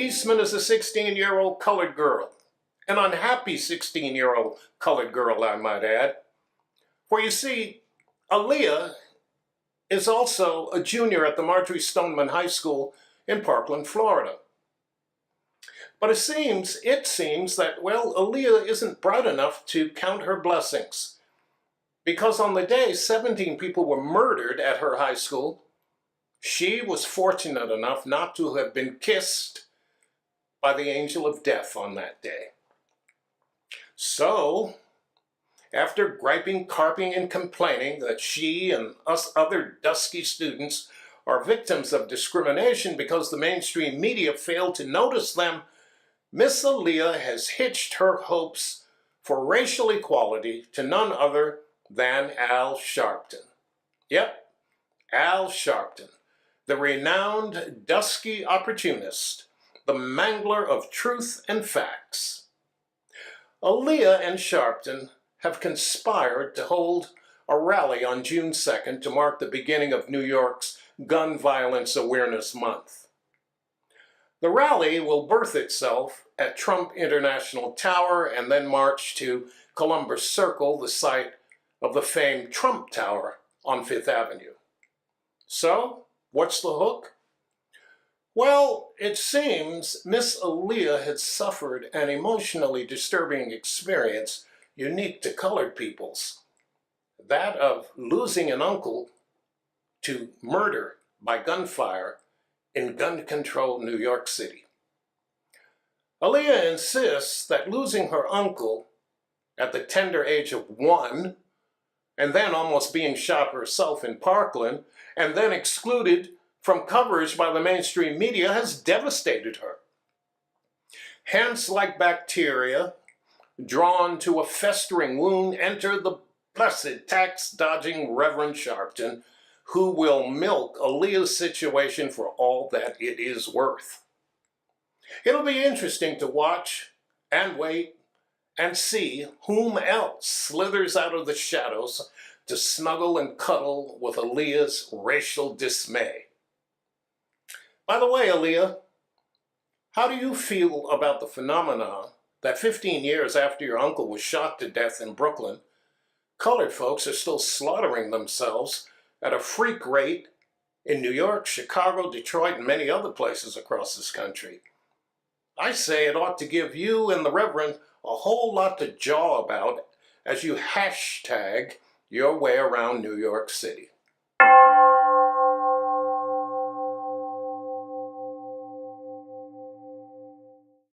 Eastmond is a 16-year-old colored girl. An unhappy 16-year-old colored girl, I might add. For you see, Aalayah is also a junior at the Marjorie Stoneman High School in Parkland, Florida. But it seems that, well, Aalayah isn't bright enough to count her blessings. Because on the day 17 people were murdered at her high school, she was fortunate enough not to have been kissed by the angel of death on that day. So, after griping, carping, and complaining that she and us other dusky students are victims of discrimination because the mainstream media failed to notice them, Miss Aalayah has hitched her hopes for racial equality to none other than Al Sharpton. Yep, Al Sharpton, the renowned dusky opportunist, the mangler of truth and facts. Aalayah and Sharpton have conspired to hold a rally on June 2nd to mark the beginning of New York's Gun Violence Awareness Month. The rally will birth itself at Trump International Tower and then march to Columbus Circle, the site of the famed Trump Tower on Fifth Avenue. So, what's the hook? Well, it seems Miss Aalayah had suffered an emotionally disturbing experience unique to colored peoples, that of losing an uncle to murder by gunfire in gun-controlled New York City. Aalayah insists that losing her uncle at the tender age of 1, and then almost being shot herself in Parkland, and then excluded from coverage by the mainstream media has devastated her. Hence, like bacteria, drawn to a festering wound, enter the blessed tax-dodging Reverend Sharpton, who will milk Aalayah's situation for all that it is worth. It'll be interesting to watch and wait and see whom else slithers out of the shadows to snuggle and cuddle with Aalayah's racial dismay. By the way, Aalayah, how do you feel about the phenomenon that 15 years after your uncle was shot to death in Brooklyn, colored folks are still slaughtering themselves at a freak rate in New York, Chicago, Detroit, and many other places across this country? I say it ought to give you and the Reverend a whole lot to jaw about as you hashtag your way around New York City.